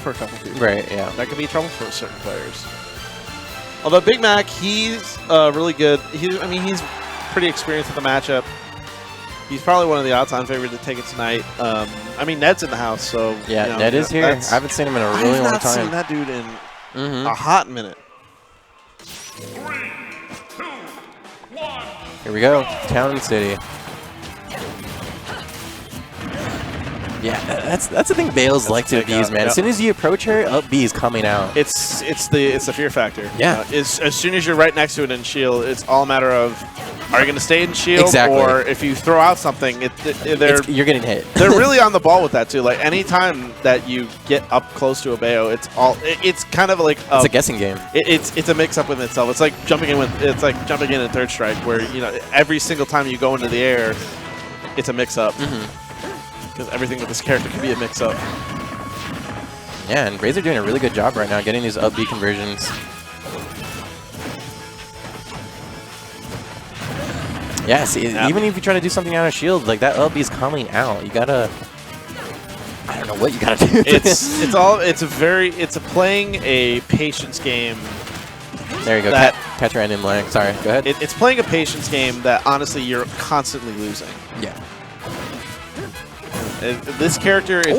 for a couple people. Right, yeah. That could be trouble for certain players. Although Big Mac, he's really good. I mean, he's pretty experienced with the matchup. He's probably one of the odds-on favorites to take it tonight. I mean, Ned's in the house, so yeah, you know, Ned is here. I haven't seen him in a really long time. I've not seen that dude in a hot minute. 3, 2, 1. Here we go, Town and City. Yeah, that's the thing Bales like to abuse, man. As soon as you approach her, up B is coming out. It's the fear factor. Yeah. As soon as you're right next to it in shield, it's all a matter of are you going to stay in shield, or if you throw out something, you're getting hit. They're really on the ball with that too. Like anytime that you get up close to a Bayo, it's kind of like it's a guessing game. It's a mix up with itself. It's like jumping in in third strike, where every single time you go into the air, it's a mix up. Because everything with this character can be a mix-up. Yeah, and Razor doing a really good job right now getting these up B conversions. Yeah, see, even if you try to do something out of shield, like that up B is coming out. You gotta, I don't know what you gotta do. It's playing a patience game. There you go, catch your end in lag. Sorry, go ahead. It's playing a patience game that honestly you're constantly losing. Yeah. This character is...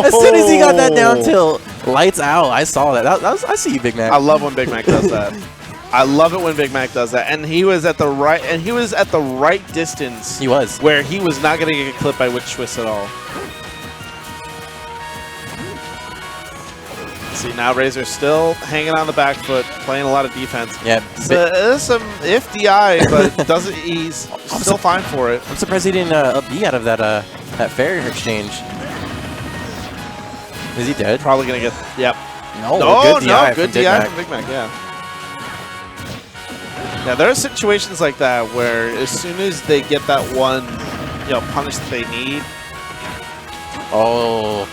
As soon as he got that down tilt, lights out. I saw that. I see you, Big Mac. I love when Big Mac does that. I love it when Big Mac does that. And he was at the right distance. He was. Where he was not going to get clipped by Witch Twist at all. See, now Razor's still hanging on the back foot, playing a lot of defense. Yeah. There's some if DI, but he's still fine for it. I'm surprised he didn't up B out of that fair exchange. Is he dead? Probably going to get, yep. No, good DI from Big Mac, yeah. Yeah, there are situations like that where as soon as they get that one, punish that they need. Oh.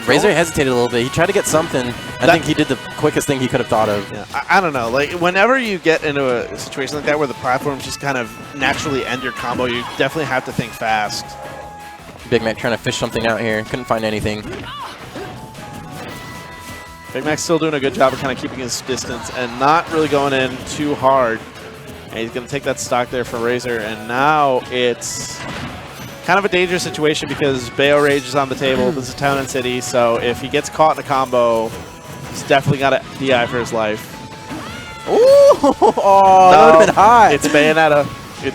Razor hesitated a little bit. He tried to get something. I think he did the quickest thing he could have thought of. Yeah, I don't know. Like, whenever you get into a situation like that where the platforms just kind of naturally end your combo, you definitely have to think fast. Big Mac trying to fish something out here. Couldn't find anything. Big Mac's still doing a good job of kind of keeping his distance and not really going in too hard. And he's going to take that stock there for Razor. And now it's kind of a dangerous situation because Bayo Rage is on the table. This is Town and City, so if he gets caught in a combo, he's definitely got a DI for his life. Ooh! Oh, that would have been high. It's Bayonetta.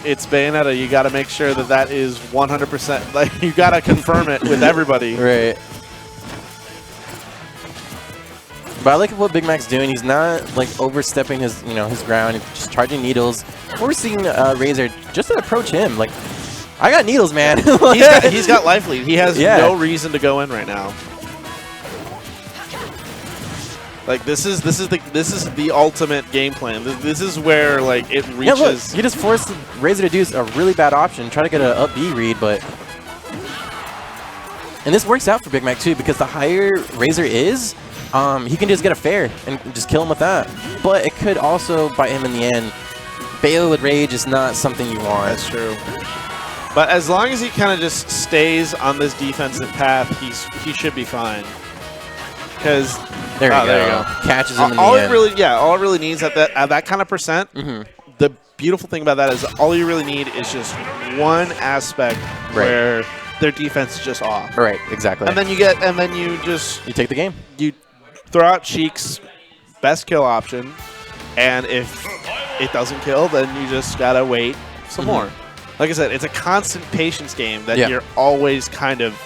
It's Bayonetta. You got to make sure that is 100%. Like, you got to confirm it with everybody. Right. But I like what Big Mac's doing. He's not like overstepping his, his ground. He's just charging needles. We're seeing Razor just to approach him. Like, I got needles, man. he's got life lead. He has no reason to go in right now. Like this is the ultimate game plan. This is where like it reaches. Yeah, look, you just forced Razor to do a really bad option, try to get an up B read, but and this works out for Big Mac too because the higher Razor is, he can just get a fair and just kill him with that. But it could also bite him in the end. Bayo with Rage is not something you want. That's true. But as long as he kind of just stays on this defensive path, he should be fine. Because there you go. Catches him in the end. All it really needs at that kind of percent. The beautiful thing about that is all you really need is just one aspect where their defense is just off. Right, exactly. And then you take the game. You throw out Sheik's best kill option, and if it doesn't kill, then you just gotta wait some more. Like I said, it's a constant patience game that you're always kind of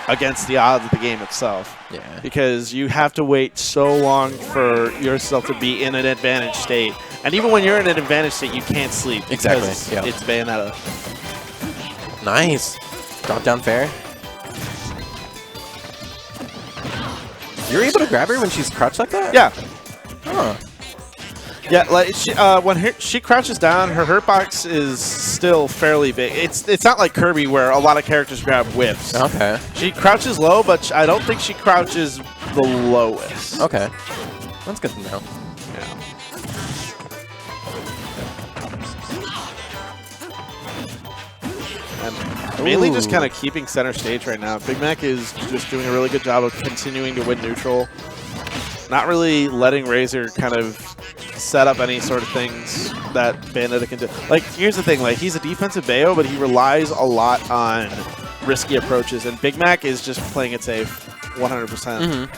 against the odds of the game itself. Yeah. Because you have to wait so long for yourself to be in an advantage state. And even when you're in an advantage state, you can't sleep. Exactly. Because it's Bayonetta. Nice. Drop down fair. You're able to grab her when she's crouched like that? Yeah. Huh. Yeah, like when she crouches down, her hurt box is still fairly big. It's not like Kirby where a lot of characters grab whiffs. Okay. She crouches low, but I don't think she crouches the lowest. Okay. That's good to know. Yeah. And mainly just kind of keeping center stage right now. Big Mac is just doing a really good job of continuing to win neutral. Not really letting Razor kind of set up any sort of things that Bayonetta can do. Like, here's the thing. Like, he's a defensive Bayo, but he relies a lot on risky approaches. And Big Mac is just playing it safe 100%.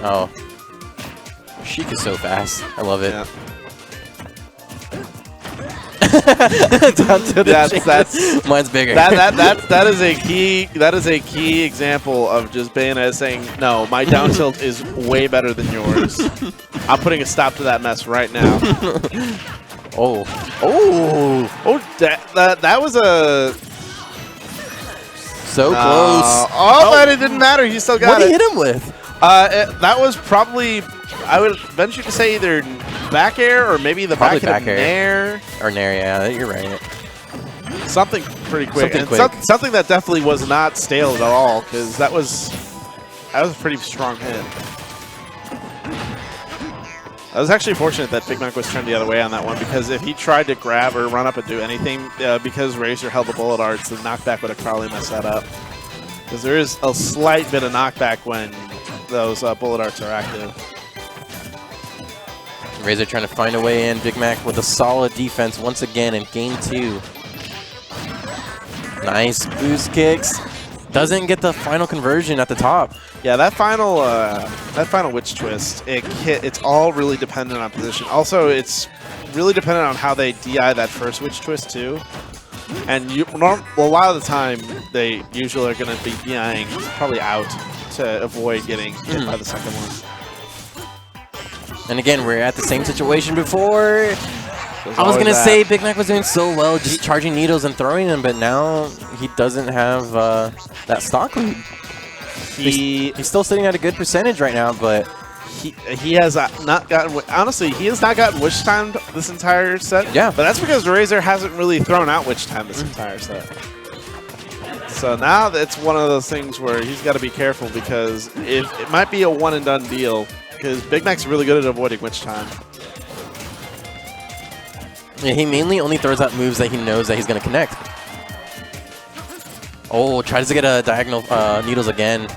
Oh. Sheik is so fast. I love it. Yeah. Down to the that's mine's bigger. That is a key example of just Bayonetta saying, no, my down tilt is way better than yours. I'm putting a stop to that mess right now. Oh. That was a So close. But it didn't matter. He still got What it. did he hit him with? That was probably, I would venture to say, either back air or maybe the Probably back air. nair. Or nair, yeah, you're right. Something pretty quick. Something And quick. something that definitely was not stale at all, because that was a pretty strong hit. I was actually fortunate that Big Mac was turned the other way on that one, because if he tried to grab or run up and do anything, because Razor held the bullet arts, the knockback would have probably messed that up. Because there is a slight bit of knockback when those bullet arts are active. Razor trying to find a way in. Big Mac with a solid defense once again in game 2. Nice boost kicks. Doesn't get the final conversion at the top. Yeah, that final witch twist, it's all really dependent on position. Also, it's really dependent on how they DI that first witch twist too. And a lot of the time, they usually are going to be DIing probably out to avoid getting hit by the second one. And again, we're at the same situation before. There's I was always going to that. say Big Mac was doing so well just charging needles and throwing them, but now he doesn't have that stock lead. He's still sitting at a good percentage right now, but he has not gotten, honestly, he has not gotten witch timed this entire set. Yeah. But that's because Razor hasn't really thrown out witch time this entire set. So now it's one of those things where he's got to be careful, because it might be a one and done deal, because Big Mac's really good at avoiding witch time. yeah, he mainly only throws out moves that he knows that he's going to connect. Oh, tries to get a diagonal needles again.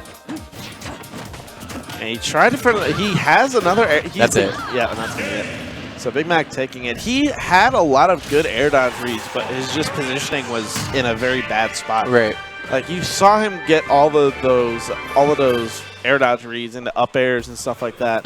And he tried to, he has another air. That's it. Yeah, and that's going to be it. So Big Mac taking it. He had a lot of good air dodge reads, but his just positioning was in a very bad spot. Right. Like, you saw him get all of those air dodge reads into up airs and stuff like that.